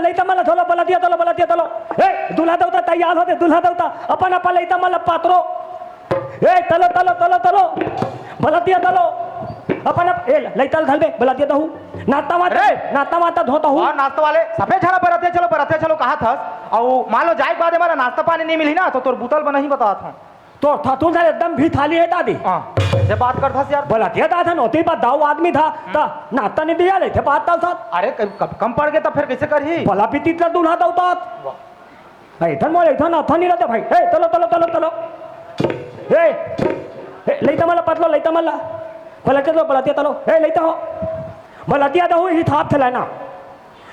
लईता मला थोला बलतिया तलो ए दुल्हा देवता तैयार होते दुल्हा देवता अपन अपन लईता मला पात्रो ए तलो बलतिया तलो अपन ए लईता धलबे बलतिया दहू नाता माता धोता हूँ और नाश्ता वाले सफेद छाला बरते चलो कहा था और मान लो जाए के बाद हमारा नाश्ता पानी नहीं मिली ना तो तोर बोतल बना ही बता था तो था तू एकदम भी थाली है दादी से बात करता यार बलतिया था नौती बात दाऊ आदमी था ता नाश्ता नहीं दिया ले थे बात था अरे कम पड़ गए तो फिर कैसे कर ही भला पीती इतना दूल्हा दौता इधर मोल इधर नाथा नहीं रहते भाई ए तलो ए लईता मला पतलो लईता मला बलतिया तलो ए लईता हो बलतिया दहू ही थाप थे ना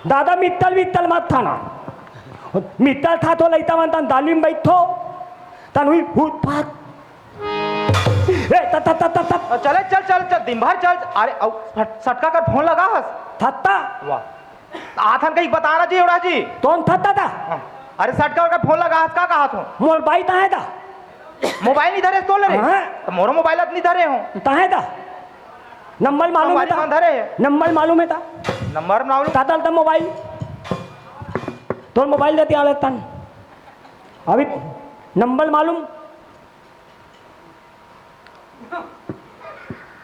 दादा मित्तल मत था ना मित्तल था तो लईता म्हणता दालिम बैठो तन हुई भूत भाग ए चल दिन भर चल अरे सटका कर फोन लगा हस थत्ता वाह आथन कहीं बताना चाहिए उड़ा जी कौन थत्ता था अरे सटका का फोन लगा हस का कहा था मोबाइल ताहे था मोबाइल नहीं धरे तो ले तो मोरो मोबाइल नहीं धरे हो ताहे था नंबर मालूम है था नंबर मालूम है था नंबर मालूम था था मोबाइल तो मोबाइल देते आ लेता अभी नंबर मालूम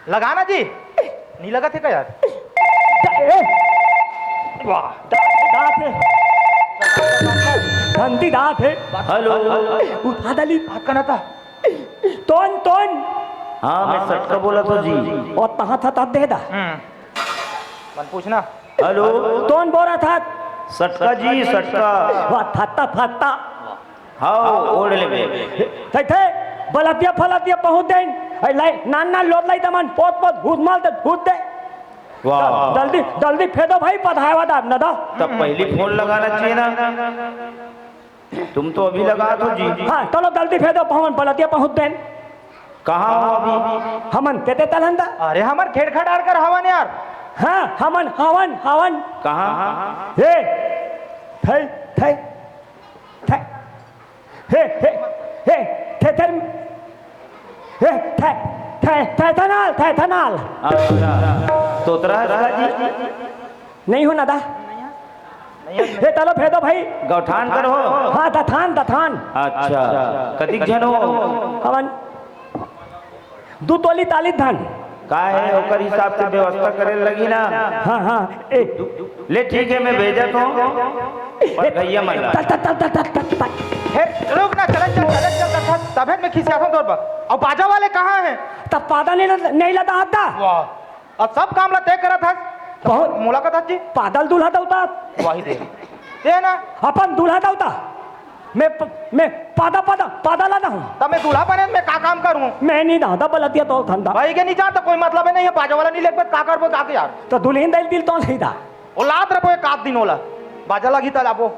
लगाना जी नहीं लगा थे क्या यार वाह दांत है धंधी दांत है हेलो उठा दली बात करना था तोन हाँ मैं सटका बोला तो जी और तहाँ था दे दा मन पूछना हेलो तोन बोला था सटका जी सटका वाह थत्ता हाँ ओढ़ ले बे थे बलतिया फलतिया पहुंच दे लाई नाना लोट लाई तमन पोत भूत माल ते भूत दे वाह जल्दी फेदो भाई पधावा दा न दो तब पहले फोन लगाना चाहिए ना तुम तो अभी लगा दो जी हाँ चलो जल्दी फेदो पवन बलतिया पहुंच दे कहाँ हो अभी हमन तेते तलंदा अरे हमार खेड़ खड़ाड़ कर हवन यार हाँ हवन कहाँ हे थे थे थे हे हे हे थे थे हे थे थे थनाल अच्छा तोतरा जी नहीं हो ना दा हे तलो फेदो भाई गौठान कर हो हाँ दथान अच्छा कतिक जन हो हवन दू तोली ताली धन का है ओकर हिसाब से व्यवस्था करे लगी ना हाँ ए ले ठीक है मैं भेजा तो भैया मल्ला रुक ना चल तबेत में खिसिया था तोर पर और बाजा वाले कहाँ हैं तब पादा नहीं लदा आता वाह अब सब काम ला तय करा था बहुत मुलाकात जी पादल दूल्हा दौता वही दे ना अपन दूल्हा दौता मैं पादा लादा हूँ तब मैं दूल्हा बने मैं का काम करूँ मैं नहीं दादा बलतिया तो धंधा भाई के नहीं चाहता कोई मतलब है नहीं है बाजा वाला नहीं लेके का कर का यार तो दुल्हन दिल तो नहीं था वो लात रखो एक आध दिन होला बाजा लगी तल आपो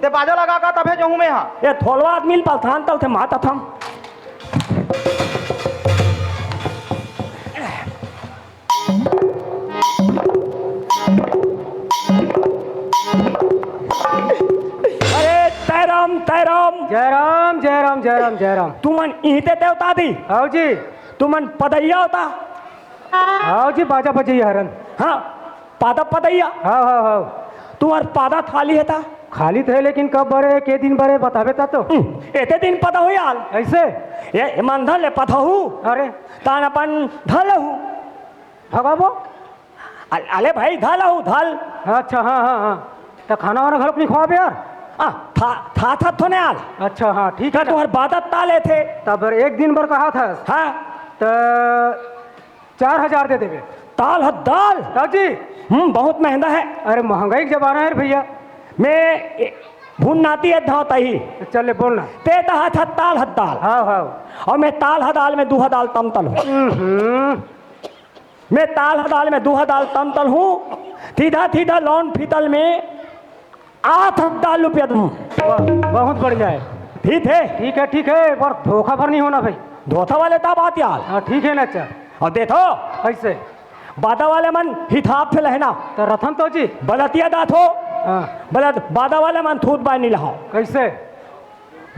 ते बाजा लगा का तब है जो हूँ मैं यहाँ ये थोलवा आदमी पलथान तल थे माता था जय राम तुमन ईते देवता दी आओ जी तुमन पदैया होता आओ जी बाजा बजैया हरन हाँ पादा पदैया हाँ तुम्हार पादा खाली है था खाली थे लेकिन कब बड़े के दिन बड़े बतावे ता तो एते दिन पता हो यार ऐसे ये मंधन ले पता हूँ अरे तान अपन धल हूँ भगाबो अले भाई धल हूँ धल अच्छा हाँ तो खाना वाना घर अपनी खवाबे यार था तो नहीं आल अच्छा हाँ ठीक है तुम्हारे बादत ताले थे तब एक दिन भर कहा था हाँ तो 4000 दे देवे ताल है दाल जी बहुत महंगा है अरे महंगाई का जमाना है भैया मैं भून नाती है धावता ही चले बोलना ते ताल हद दाल हाँ और मैं ताल हदाल में दूहा दाल तमतल हूँ मैं ताल हदाल में दूहा दाल तमतल हूँ सीधा लौन फीतल में 8 रुपया दूँ बहुत बढ़िया है ठीक है पर धोखा भर नहीं होना भाई धोखा वाले ता बात यार हाँ ठीक है ना अच्छा और देखो ऐसे बादा वाले मन हिसाब से लहना तो रथन तो जी बलतिया दात हो हाँ बादा वाले मन थूत बाय नहीं लहाओ कैसे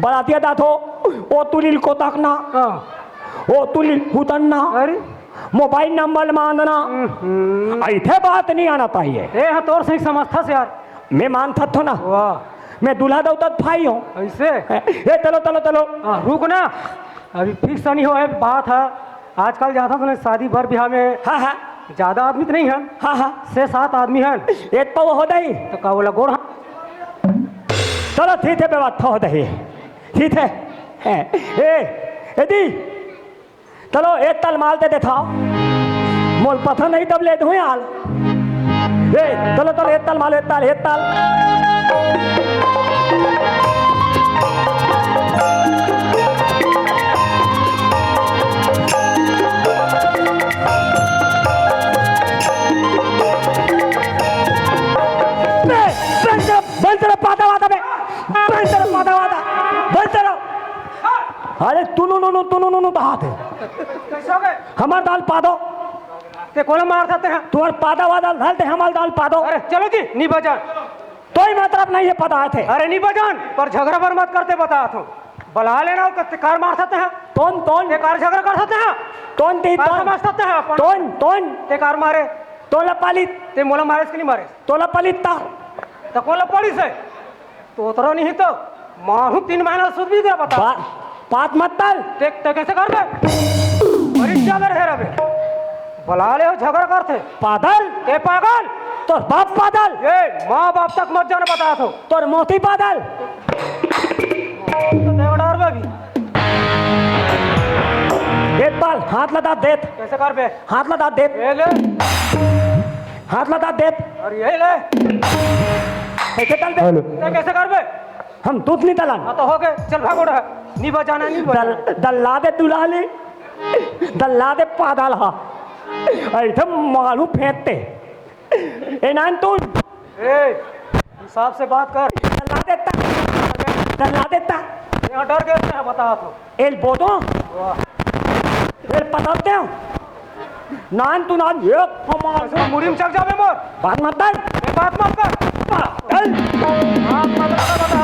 बलतिया दात हो ओ तुलिल को तकना ओ तुलिल हुतन्ना अरे मोबाइल नंबर मांगना ऐसे बात नहीं आना चाहिए ए हाँ तोर सही समझता से यार मैं मानता तो ना वाह मैं दूल्हा दौता भाई हूँ ऐसे ए चलो चलो चलो रुक ना, अभी फिक्स नहीं हो है बात है। आजकल ज़्यादा तो नहीं, शादी भर ब्याह में हाँ हाँ ज़्यादा आदमी तो नहीं है, हाँ हाँ 6-7 आदमी हैं। एक पाव हो दही तो का बोला गोड़ चलो ठीक है व्यवस्था हो दही ठीक है दी चलो एक तल माल दे देखाओ मोल पत्थर नहीं तब ले दूँ यार चलो चलो एक ताल मालो एक ताल अरे तुनु हाथ कैसे हो गए? हमार दाल पा दो ते कोला मार सकते हैं। तुम्हार पादा वादा डालते हमार दाल पा दो अरे चलो जी नहीं बजान, तो ही मतलब नहीं है पता थे अरे नहीं बजान पर झगड़ा पर मत करते बता तो बुला लेना तो कार मार सकते हैं, तोन तोन ते कार झगड़ा कर सकते हैं, तोन ती कार समझ सकते हैं अपन। तोन तोन ते कार मारे तोला पालित ते मोला मारे कि नहीं मारे तोला पलिता तो कोला पड़ी से तो उतरो नहीं तो मारू 3 महीना सुध भी दे बता पात मत तल ते कैसे कर बे मरी जागर है रे बुला ले हो झगड़ा करते पागल ते पागल तोर बाप पागल ये माँ बाप तक मत जाने बता तो तोर मोती पागल देवडार में भी एक बाल हाथ लगा देत कैसे कर बे हाथ लगा देत ये ले हाथ लगा देत और ये ले कैसे चल दे ते कैसे कर बे हम दूध नहीं दलान हाँ तो हो गए चल भागो रहा नहीं बजाना नहीं बजाना दल्ला दे दुलाली दल्ला दे पागल हा ऐसे मालू फेंकते ए नान तू ए हिसाब से बात कर दल्ला देता यहाँ डर गए हैं बता तो एल बोतो वाह एल पताते हो नान तू नान एक हमारा मुड़ी में चल जावे मोर बात मत कर ये बात मत कर चल बात मत कर बता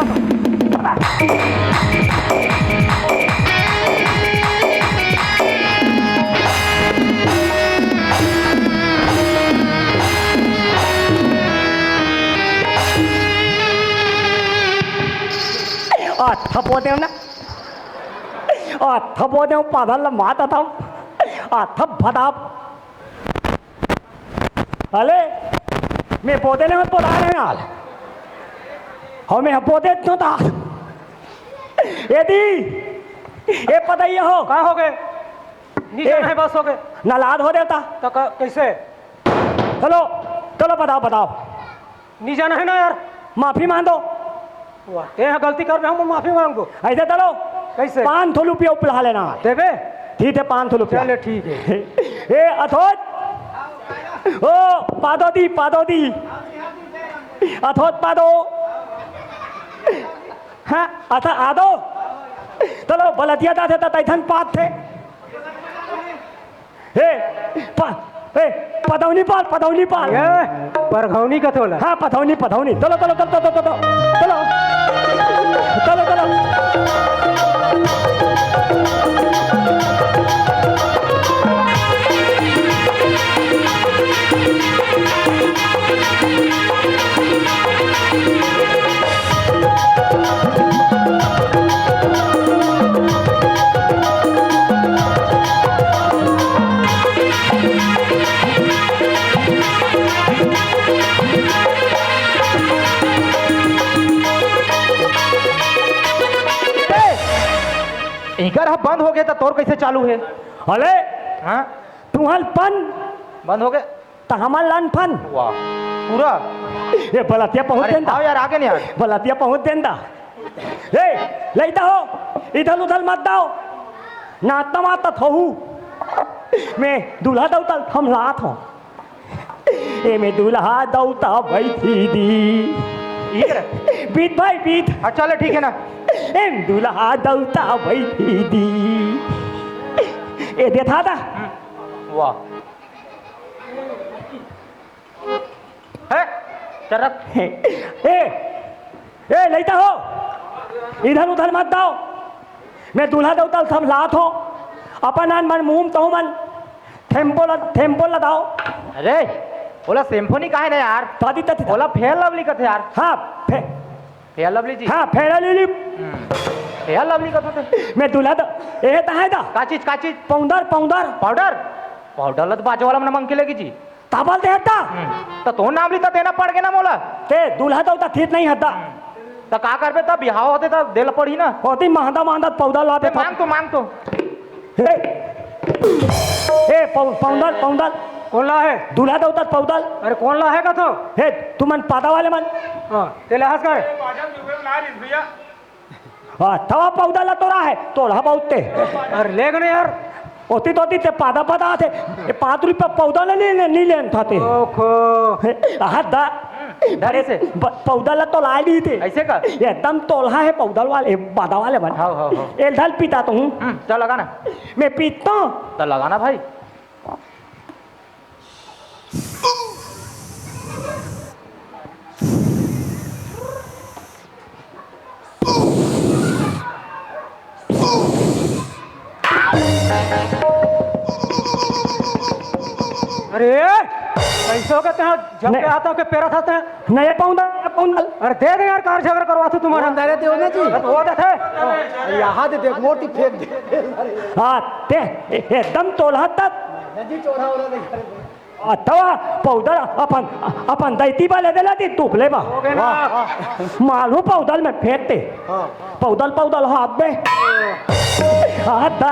तो थपो देव ना थपो देव पादल माता था थप भदाप अले मैं पोते ने मत पोता रहे हाल हमें पोते तो था यदि ये पता ही हो कहाँ हो गए नीचे ए, नहीं बस हो गए नलाद हो देता तो कैसे चलो चलो बताओ बताओ नहीं जाना है ना यार माफी मांगो वाह ते यहाँ गलती कर रहे हम माफी मांगो ऐसे चलो कैसे 500 रुपया उपला लेना देवे ठीक है 500 रुपया चले ठीक है ए अथोत ओ पादो दी अथोत पादो हाँ अथा आदो चलो बलतिया थे तो तैथन पात थे पधौनी पाल ये परघौनी का तोला हाँ पधौनी चलो चलो चलो चलो चलो चलो चलो चलो इकर हम बंद हो गए तो तोर कैसे चालू है अले हाँ तुम्हार पन बंद हो गए तो हमार लन फन वाह पूरा ये बलतिया पहुंच अरे देंदा आओ यार आगे नहीं यार बलतिया पहुंच देंदा ए लेता हो इधर उधर मत दाओ नाता माता थहू मैं दूल्हा दौता हम लात हूँ ए मैं दूल्हा दौता बैठी दी बीत भाई बीत हाँ चलो ठीक है ना एम दूल्हा दौता बैठी दी ए देखा था वाह है चरक ए लेता हो इधर उधर मत दाओ मैं दूल्हा दौता सब लात हो अपन मन मुंह तो मन थेम्पो लगाओ अरे ओला सिम्फनी का है ना यार तो आदित्य थे ओला फेयर लवली का थे यार हाँ फेयर लवली जी हाँ फेरा लिली फेयर लवली का थे मैं दूल्हा तो ये तो है दा का चीज पौंदर पाउडर पाउडर लत बाजे वाला मन मंग के लेगी जी ताबल दे हत्ता तो तो नाम ली तो देना पड़ गया ना मोला ते दूल्हा तो उता थीत नहीं हत्ता तो का करबे तब बिहाव होते तब देला पड़ी ना होती महंदा पौधा लाते मांग तो ए पौंदर कौन ला है दूल्हा तो उता पौधल अरे कौन ला है का तो हे तुमन पादा वाले मन हाँ तेले हंस कर हाँ तवा पौधा ला तोरा है तोड़ा बहुते अरे ले गए यार होती ते पादा आते 5 रुपया पौधा नहीं लेन था ते ओखो हाथ दा डरे से पौधा ला तो ला ली थे ऐसे का एकदम तोला है पौधा वाले बादा वाले बन हाँ एक ढाल पीता तो हूँ चल लगाना मैं पीता हूँ तो लगाना भाई अरे ऐसे हो कहते हैं जब नहीं। के आता के पेरा था नहीं पौधा अरे दे दे यार कार झगड़ा करवा तू तुम्हारा दे दे ना जी वो देते यहाँ दे देख मोटी फेंक दे हाँ ते एकदम तोला तक नदी चौड़ा हो रहा है तवा पौधा अपन दैती वाले देला ती टूकले बा मालूम पौधल में फेंकते पौधल हाथ में हाथ दा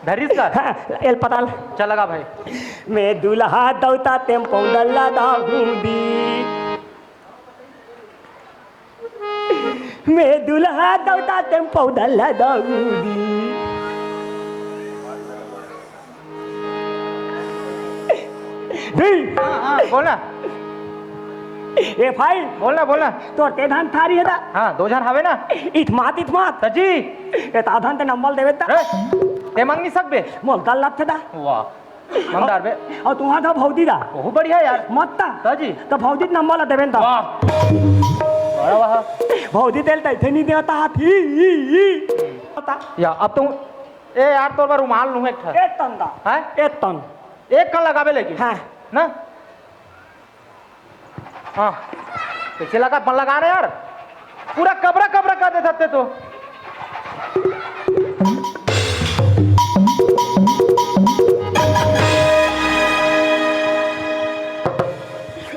धरिस का हाँ, एल पताल चल लगा भाई मैं दूल्हा दौता तेम पौधल दाऊदी मैं दूल्हा दौता तेम पौधल दाऊदी बोलना ए भाई बोलना तो ते धान थारी है दा हाँ 2 जन हवे ना इथमात सजी ए ताधान ते नंबर देवे ता ते मंग नहीं सकबे मोल दल लत दा वाह मंगदार बे और तुम्हारा था भौजी दा बहुत बढ़िया यार मत ता सजी तो भौजी नंबर ला देवेन ता वाह बड़ा वाह भौजी तेल तैथे नहीं देता हाथी या अब तो ए यार तोर बार रुमाल लूं एक ठा एक तन दा हैं एक तन एक कल लगावे लेकिन हाँ ना हाँ कैसे लगा मन लगा रहे यार पूरा कबरा कर दे सकते तो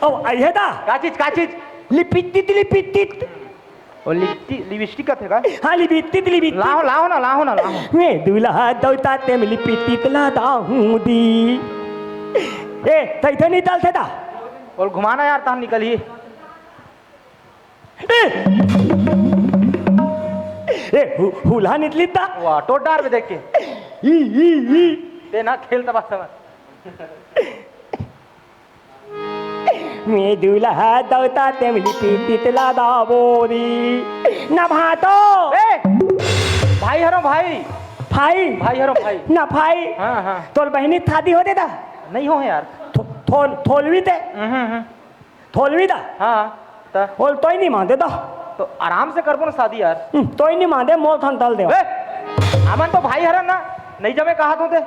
ओ आइए दा का चीज लिपिटित और लिपस्टिक का थे का हाँ लिपिटित लाओ ना मैं दूल्हा दौता तेम लिपिटित ला दाऊदी ए तैथे नहीं तल थे दा और घुमाना यार तहां निकलिए हुला निकली ता वाह टोडार पे देख के ई ते ना खेल तब समझ मैं दूल्हा दौता तेम लिपिटित ला दाऊदी ना भातो ए भाई हरो भाई हरो भाई ना भाई हाँ तोर बहनी शादी होते दा नहीं हो यार थोलवी ते थोलवी दा हाँ तो बोल तो ही नहीं मानते दा तो आराम से करबो ना शादी यार तो ही नहीं मानते मोल थन तल दे ए अमन तो भाई हरन ना नहीं जमे कहा तो ते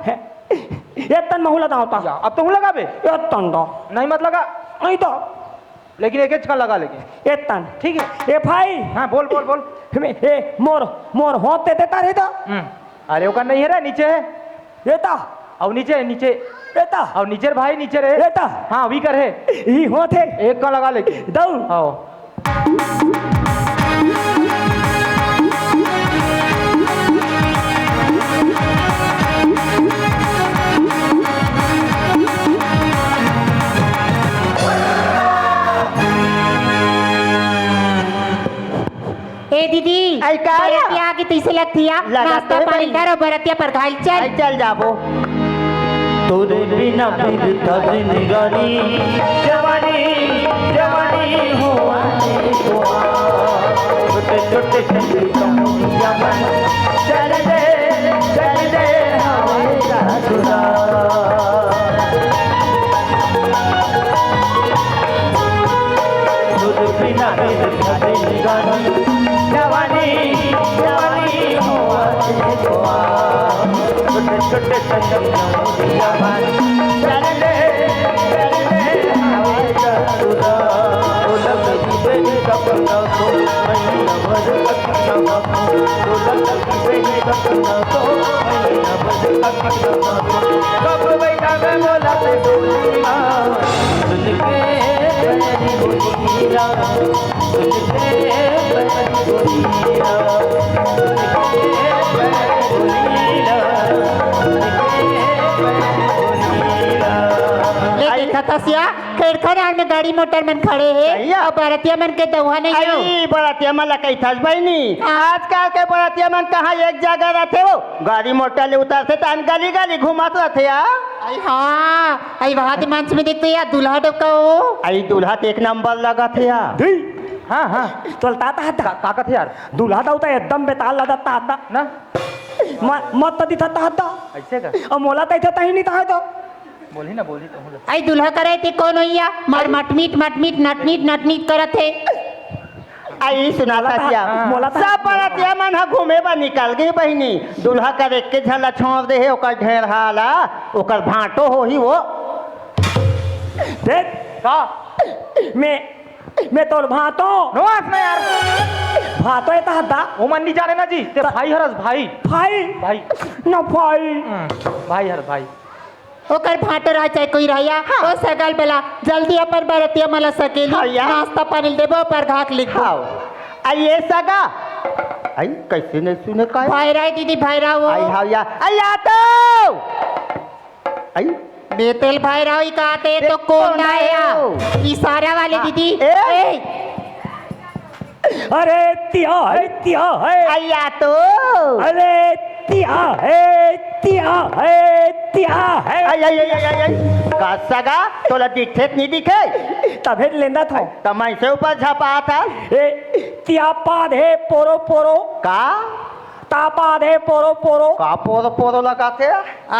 एक तन महूला दावता या, अब तो हूँ लगा बे एक तन दो नहीं मत लगा नहीं तो लेकिन एक छक्का लगा लेकिन एक तन ठीक है ए भाई हाँ बोल ए मोर होते देता रे तो अरे ओका नहीं है रे नीचे है देता और नीचे देता और नीचे भाई नीचे रे देता हाँ अभी कर है ही होते एक का लगा लेके दो आओ ए दीदी आई का आया? बरतिया की तैसे लगती है लगाते नाश्ता हैं पानी भाई। करो बरतिया पर घाल चल चल जाबो तोरे बिना फिर तब निगारी जवानी हो छोटे कमरिया मन चल दे हवाए का सुरा तोरे बिना फिर तब निगारी जवानी हो छोटे कमरिया मन चल दे हवाए कब बैठा मैं बोला ते बोलिया सुन के बैरी बोलिया सुन के बैरी बोलिया ले देखा तसिया खेड़खड़ार में गाड़ी मोटर मन खड़े है और बरतिया मन के दौहा नहीं हो अरे बरातिया मन ला कही थस बहनी आजकल के बरातिया मन कहाँ एक जगह रहते हो गाड़ी मोटर ले उतरते तान गली गली घुमात रहते या आई हाँ आई वहां मंच में देखते या दूल्हा डोका हो आई दूल्हा तो एक नंबर लगा थे या दी हाँ हाँ चलता था का कहते यार दूल्हा दावता एकदम बेताल लदता आता ना मत तदी था आता ऐसे का और मोला तै था ही नहीं था तो बोली ना बोली तो आई दूल्हा करे थे कौन होइया मार मटमीट नटनीट नटनीट करत है आई सुनाता थिया मोला था सब बरातिया मन हा घूमे बा निकल गई बहनी दूल्हा का देख के झला छोड़ दे है ओकर ढेर हाला ओकर भाटो हो ही वो देख का मैं तोर भातो नवाज ना यार भातो ये था वो मन नहीं जाने ना जी ते भाई हरस भाई भाई भाई ना भाई भाई हर भाई ओकर भाटो रह चाहे कोई रहिया ओ सगल बेला जल्दी अपन बरतिया मला सकेली हाँ या। नाश्ता पानी देबो पर घाक लिख दो खाओ आई ये सगा आई कैसे नहीं सुने का भाईरा दीदी भाईरा वो आई हाउ या आई आ तो आई बेतेल भाईरा ही कहते तो कौन आया इशारा वाले दीदी ए। अरे तिया है आई आ तो अरे तिया है आई आई आई आई आई का सगा तोला दिखे नहीं दिखे तभे लेंदा था तमाई से ऊपर झपा था ए तिया पाधे पोरो पोरो का तापा दे पोरो पोरो का पोरो पोरो लगाते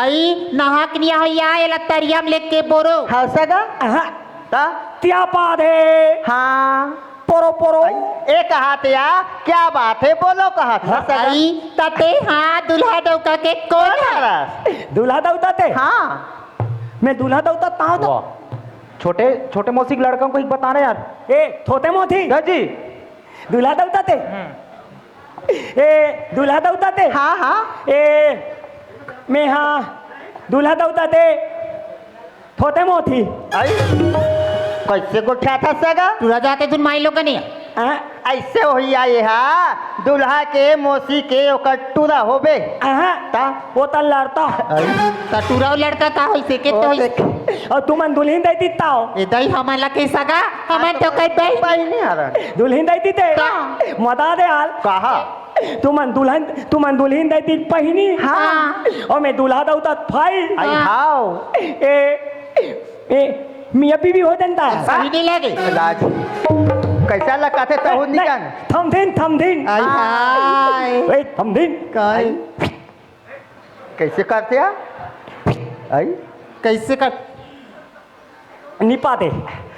आई नहाक निया होइया एला तरियम लेके बोरो हाँ सगा हाँ ता तिया पाधे हाँ पोरो पोरो एक हाथ या क्या बात है बोलो कहा था सगा आई तते हाँ दूल्हा डौका के कौन कौन है हरस दूल्हा दौता थे हाँ मैं दूल्हा दौता ता तो छोटे छोटे मौसी के लड़कों को एक बताना यार ए थोते मोथी जी दूल्हा दौता थे ए दूल्हा दौता थे हाँ हाँ ए मैं हाँ दूल्हा दौता थे थोते मोथी आई कैसे गोठा था सगा तू जाके तुम माई लोग नहीं हाँ ऐसे होई आई हा दूल्हा के मौसी के ओकर टूरा होबे हाँ ता वो तल लड़ता तटुरा लड़का का होई से के तो होई और तुमन दुल्हन देती ताओ ए दई हमला के सगा हमन तो कह दई भाई नहीं हरन दुल्हन देती थे मता दे हाल कहा तुमन दुल्हन देती पहिनी हाँ और मैं दूल्हा दौता भाई आई हाउ ए मियाँ बीवी हो जनता है सही नहीं लगे राज कैसा लगाते तो हो निकन थम दिन आई हाय ए थम दिन काय कैसे करते हैं आई कैसे कर निपा दे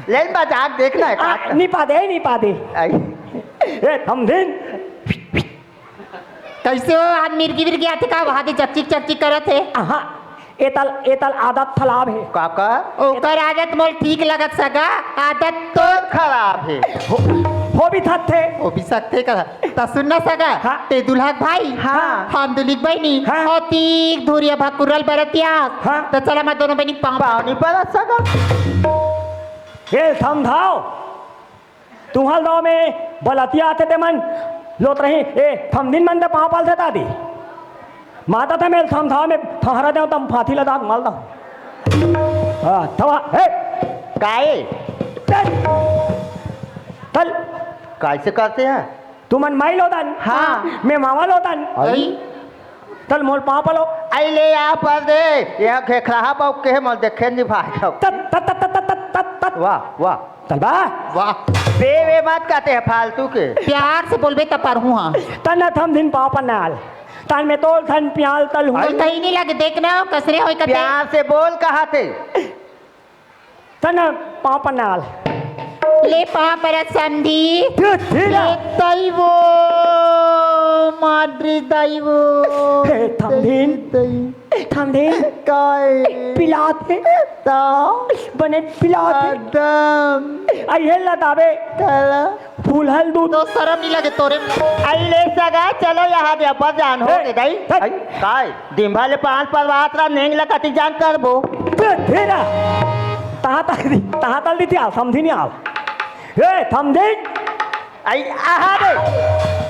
लेन मजाक देखना है का निपा दे आई ए थम दिन कैसे हो आज मिर्गी विर्गी आते का वहां दे चकचिक करत है हाँ एतल आदत खराब है काका ओकर आदत मोल ठीक लगत सगा आदत तो खराब है हो भी थत थे ओ भी सकते का ता सुनना सगा हाँ। ते दुल्हा भाई हाँ। हम दुलिक बहनी हाँ। और तीक धुरिया भकुरल बरतिया हाँ। तो चला मैं दोनों बहनी पाँव पानी पर सगा ए समझाओ तुम्हाल गाँव में बलतिया आते थे मन लोत रही ए थम दिन मन दे पाँव पाल से दादी माता था मैं समझाओ में ठहरा दे तम फांसी लगा माल दा हाँ थवा ए काए चल कैसे करते हैं तुमन माई लोदन हाँ। मैं मामा लोदन आई चल मोल पाँव पलो आई ले यहाँ पर दे यह खेखरा बाबू के मल देखे नहीं भाई तत तत तत तत तत तत तत वाह वाह चल बा वाह वे मत कहते हैं फालतू के प्यार से बोलबे त पर हूँ हाँ तन थम दिन पाँव पर नाल तन में तोल थन प्याल तल हूँ बोल कहीं नहीं लगे देखना हो कसरे होई कते प्यार से बोल कहा थे तन पाँव पर नाल ले पाँव पर संधि ठीक दैवो माद्री दैवो हे थम दिन थांबे काय पिलाते बने पिलाते एकदम आई हे लताबे काला फूल हल दूध तो शरम नहीं लगे तोरे आई ले सगा चलो यहाँ दे पर जान हो हे, गए दाई हे। आई, काय दिंभाले पांच पर वात्रा नेंग लकती जान करबो तेरा तहा तल दी थी आ समझी नहीं आ हे थांबे आई आहा रे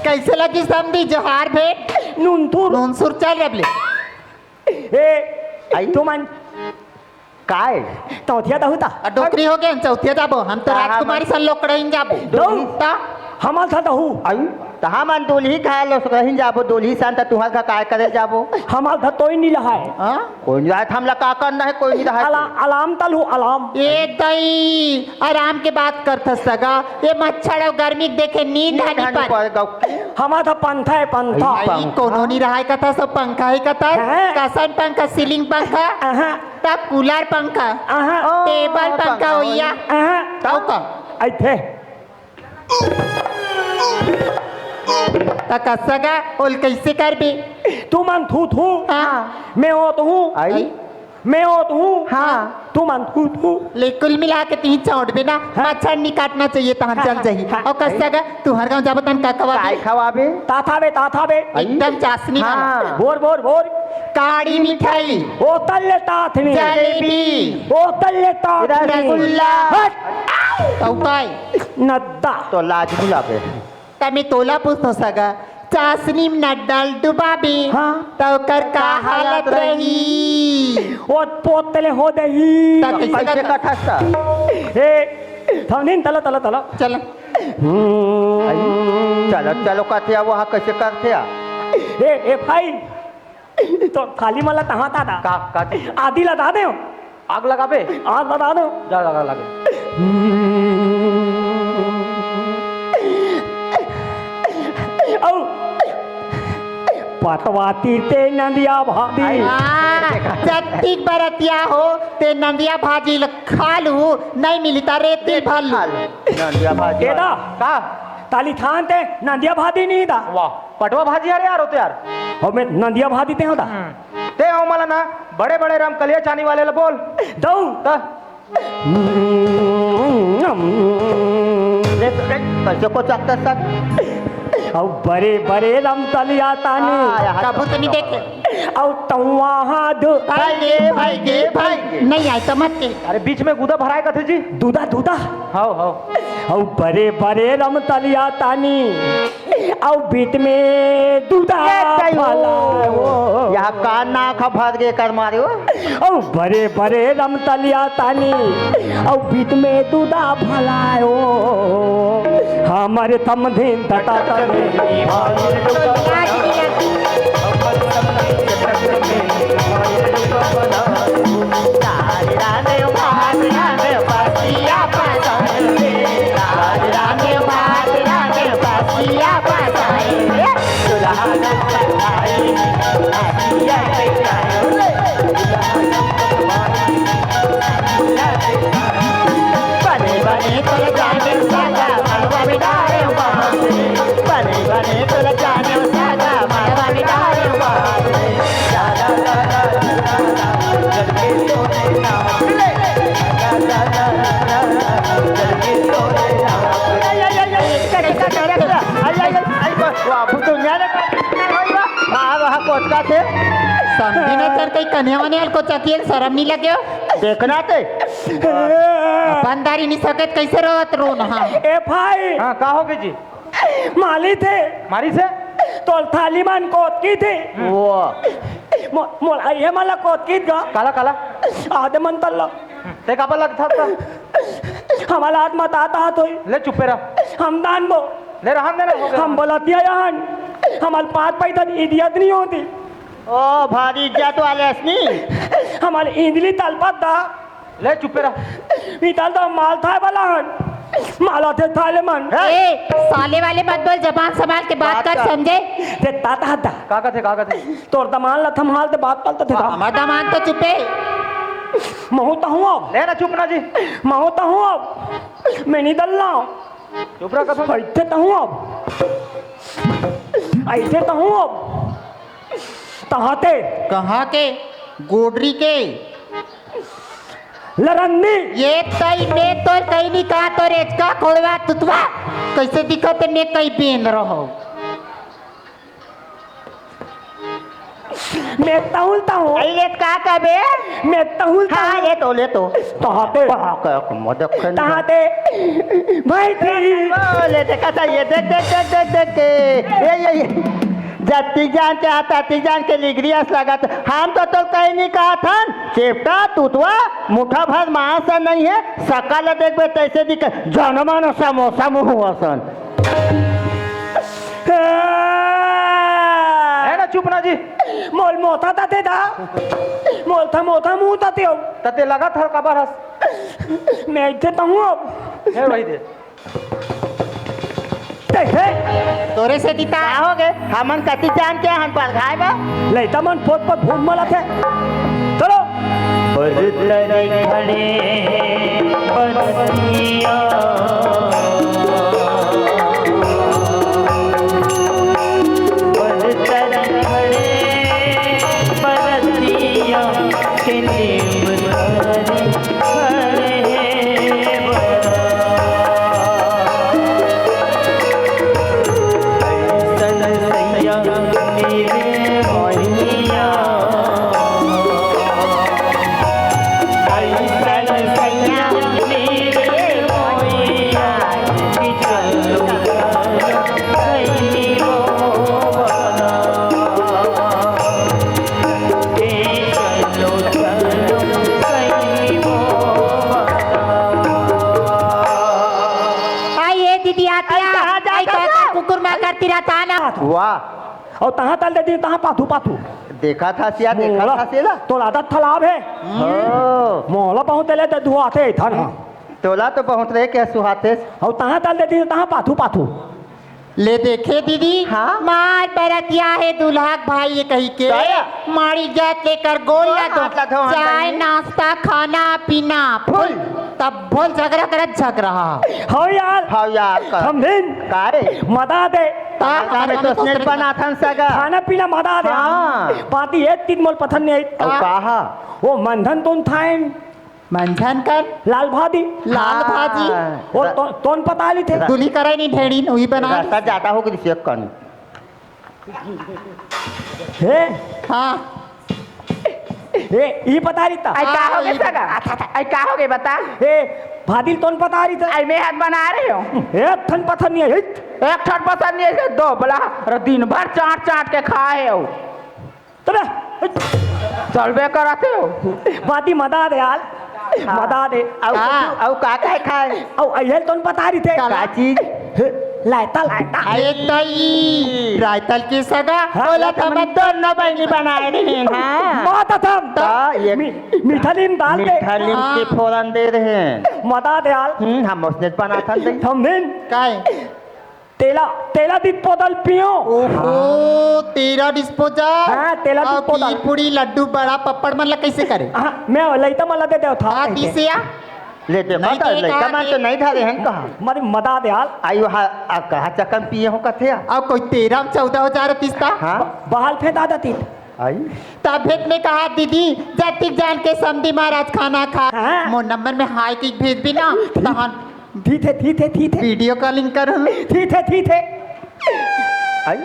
कैसे लगी समझी जोहार भेंट नून तू नून सुर चल रबले हे आई। तू मन काय चौथिया होता डोकरी हो गए चौथिया जाबो हम तो हाँ, राजकुमारी सन लोकड़इन जाबो दो ता हमार था दहू आई तहा मन दुल्ही खाए लो कहीं जाबो दुल्ही सान त तुहार का काय करे जाबो हमार था तो ही नहीं रहा है हां कोई नहीं रहा हमला का करना है कोई नहीं रहा अलाम तल हूँ अलाम ये दई आराम के बात करता सगा ये मच्छर और गर्मी के देखे नींद नहीं आनी ढानी पर पड़ेगा हमार था पंथा है पंथा आई कोनो नहीं रहा का था सब पंखा ही का था हैं? कसन पंखा सीलिंग पंखा अहाँ ता कूलर पंखा अहाँ टेबल पंखा पंखा होइया अहाँ ताऊ का आई थे ता कसगा ओल कैसे करबे तू मन थू हाँ मैं हो तो हूँ आई मैं हो तो हूँ हाँ तू मन थू ले कुल मिला के तीन चौड़बे ना मच्छर नहीं काटना चाहिए तो हम चल जाही हाँ, और कसगा तू हर गांव जाबो तन का काय कवा खवाबे ताथा बे एकदम चासनी वाला हाँ बोर काड़ी मिठाई ओ तल्ले तात में जलेबी ओ तल्ले तात में रसगुल्ला हट ताऊ काय नद्दा तो लाज नहीं लागे तमे तोला पूछतो सगा चासनी में न डाल डुबाबी हाँ। तो कर का हालत रही ओ पोतले हो दही ता कैसे पैसे कर का ठसता हे थांबीन तला चल चलो चलो कहते वहाँ कैसे करते ए भाई तो खाली मला तहा दादा का आधी लगा दे आग लगाबे आग लगा दो जा लगा लगे औ पटवाती ते नदिया भाभी जत्तिक बरतिया हो ते नंदिया भाजी खा लू नहीं मिली ता रेती भर लू नंदिया भाजी केदा का ताली थान ते नदिया भाभी नहीं था वाह पटवा भाजी अरे यार होते यार और मैं नदिया भाभी ते होता ते हो मला ना बड़े बड़े राम कलिया चानी वाले ला बोल दो ता कैसे को चक्कर तक और बड़े बड़े रमतलिया तानी कबू तो नहीं देखे और तवाहा दो भाई गे नहीं आए तो मत के अरे बीच में गुदा भराए का थे जी दूधा हाओ और बड़े बड़े रमतलिया तानी और बीच में दूधा वाला वो। यहाँ कान ना खा भर गए कर मारे हो और बड़े बड़े रमतलिया तानी और बीच में दूधा भलायो हमारे समधिन तटा तले समझी नहीं सर कहीं कन्या वन्या को चकिए शर्म नहीं लगे देखना थे बंदारी नहीं सकत कैसे रोत रो ना ए भाई हाँ का हो गई जी माली थे मारी से तो थाली मान कोत की थी वो मोल आई मला कोत की गा काला काला आधे मन तल्ला ते का लग था हमारा हाथ मत आता हाथ होई ले चुप्पे रहा हम दान बो ले रहा देना हो गया हम बोलतिया यहां हमारे पाँच पैसा इडियत नहीं होती ओ भारी इज्जत वाले असनी हमारे ईंदली तलपत दा ले चुप्पे रहा इतल तो माल था बलान माला थे थाले मन ए साले वाले मत बोल जबान संभाल के बात कर समझे ते ताता दा का थे तोर दमान लथम हाल ते बात पलते थे हमारा दामान तो चुपे महूता हूँ अब ले ना चुप ना जी महूता हूँ अब मैं नहीं दलना चुप रहा कसम ऐसे तो हूँ अब ऐसे तो हूँ अब तहाते कहाँ के गोडरी के लरन्नी ये कई ने तो कहीं नहीं कहा तो रेचका खोड़वा तुतवा कैसे दिखत ने कहीं बेन रहो मैं तहुलता हूँ अरे का कबे मैं तहुलता हाँ हूँ ले तो ले तो तहाते मदद कर तहाते भाई थी ले देखा था ये देख देख देख देख देख के ये जत्ती जान के आता ती जान के लिग्रियास लगा था हम तो कहीं नहीं कहा था चेपटा तुतवा मुठा भर महासन नहीं है सकाल देख बे तैसे दिख जनमान समोसा मुँह सन है ना चुप ना जी मोल मोथा ताते दा मोल था मोथा मुंह ताते हो तते लगा था कबर हस मैं इथे तहूँ अब है वही दे देखे तोरे से दिता हो गए हमन कति जान के हम पर खाए बा लैता मन पोत पोत घूम मला थे चलो कुकुर में करती रहता ना वाह और तहाँ तल देती तहाँ पाथू पाथू देखा था सिया देखा था सेला तो आदत तालाब है मोहला पहुँच ले तो धुआते था ना तोला तो पहुंच रहे क्या सुहाते और तहाँ तल देती तहाँ पाथू पाथू ले देखे दीदी हाँ? मार बरतिया है दुल्हा भाई ये कही के दया। मारी जात लेकर गोल ला दो हाथ लगा, हाथ चाय लगा। नाश्ता खाना पीना फुल तब बोल झगड़ा करत झग रहा हो यार हाँ यार हम दिन कारे मदा दे कारे तो स्नेह बना था सगा खाना पीना मदा दे हाँ। पाती एक तीन मोल पथन नहीं और कहा वो मंधन तुम थाए मंझन कर लाल भादी लाल भाजी वो तोन पता ली थे दुली करे नहीं ढेड़ी वही बना रास्ता जाता हो कि से कन हे हाँ हे ई पता रही था आई का हो गए सगा आई का हो गए बता हे भादिल तोन पता रही था आई मैं हाथ बना रहे हो एक थन पथन नहीं है एक छठ पसंद नहीं है दो बोला अरे दिन भर चाट चाट के खाए हो तबे चलबे करते हो भादी मदा दे यार मदा दे औ का का खाए औ अहल तोन पता रही थे का चीज लायता लायता अरे तई रायतल की सगा बोला था मैं दोनों बहनी बनाए रहे हैं हाँ माता था ये मीठा नीम डाल दे मीठा लीम के फोरन दे रहे हैं मदा दे यार हम उसने बना था दे हम दिन काय तेला तेला दी पोदल पियो ओहो तेरा डिस्पोजल हाँ, तेरा डिस्पोजल। पूरी लड्डू बड़ा पप्पड़ मतलब कैसे करे हाँ मैं लैता मला दे दे था हाँ तीसिया ले दे नहीं माता ले देगा, कमान तो नहीं धारे हैं कहा मारी मदा दे यार आयु हा कहा चकन पिए हो कथे अब कोई 13-14 तीसता हां बहाल फेंक आदा थी आई तब भेद में कहा दीदी जातिक जान के समधी महाराज खाना खा हाँ। मोर नंबर में हाई की भेज भी ना तहन थी थे वीडियो कॉलिंग कर थी थे आई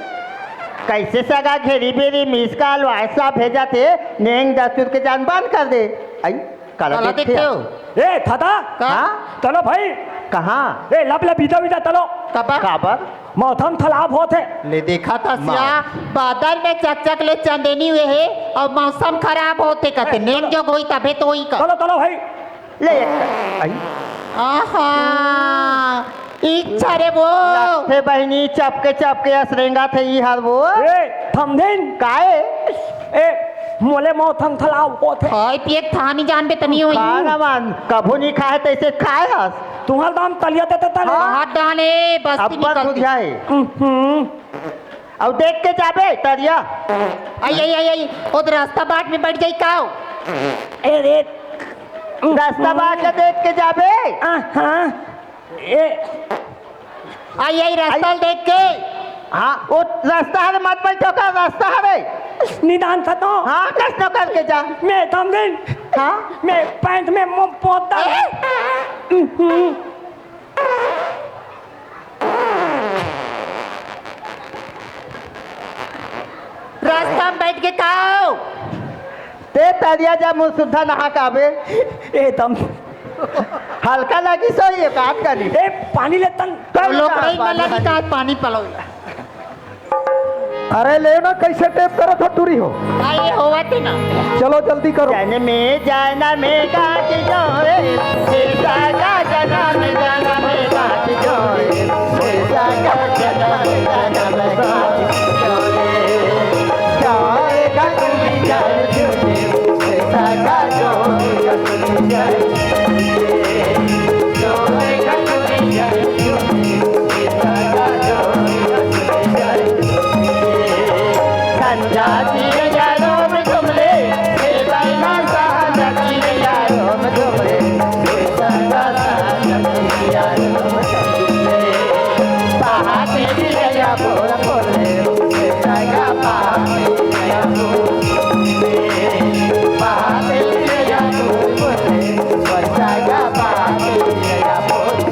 कैसे सगा घेरी बेरी मिस कॉल व्हाट्सएप भेजा थे नेंग दस्तूर के जान बंद कर दे आई कला कला देखते हो ए था हाँ चलो भाई कहाँ ए लब लब बीता बीता चलो कबा काबर मौसम तालाब होते ले देखा था सिया बादल में चकचक ले चंदेनी हुए है और मौसम खराब होते कहते नेम जो होई तबे तो ही कर चलो चलो भाई ले आई आहा इच्छा रे वो थे बहनी चपके असरेंगा थे ये हाल वो ए थम दिन काए ए मोले मौसम तालाब होते खाए पिए थानी जान बे तनी होई खाना मान कभू नहीं खाए तो इसे खाए हस तुम्हारा दाम तलिया देते तले हाथ डाले बस अब बस हो निकल जाए अब देख के जाबे तरिया आई उधर रास्ता बाट में बैठ जाई काओ ए रे रास्ता बात के देख के जाबे हाँ ए आई रास्ता देख के हाँ वो रास्ता है मत बैठो का रास्ता है निदान था तो हाँ कैसे करके जा मैं थम गई हाँ मैं पैंट में मुंह पोता रास्ता में बैठ के खाओ। ते तरिया जा मुँह सुधा नहा काबे ए तम हल्का लगी सो ये काट करी ए पानी ले तन लोग में लगी का पानी पलो। अरे ले ना कैसे टेप करो तो टूरी हो आइए होवा थी ना। चलो जल्दी करो जन में जाना में गाज जोरे सागा जना में जाना में गाज जोरे सागा जना में जाना में गाज जोरे जाए गंगी जल जोरे सागा जोरे गंगी जल जोरे गंगी जल जोरे सागा जोरे गंगी जल संजा जी यारो में तुमले बेदाना साजा जी यारो में तुमले बेदाना साजा जी यारो में तुमले पहाते दिया बोल बोले बेदाना पहाते दिया बोले पहाते दिया बोल बोले बेदाना पहाते दिया बोले।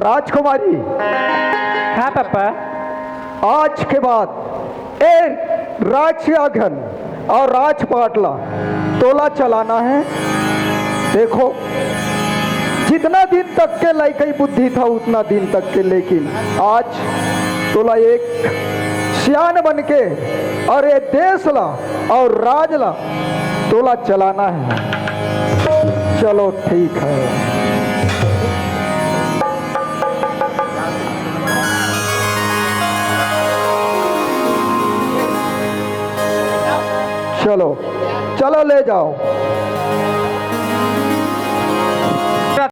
राजकुमारी हाँ पापा। आज के बाद ए राजयागन और राजपाटला तोला चलाना है। देखो जितना दिन तक के लड़कई बुद्धि था उतना दिन तक के, लेकिन आज तोला एक सियान बन के और ये देश ला और राज ला तोला चलाना है। चलो ठीक है। चलो चलो ले जाओ।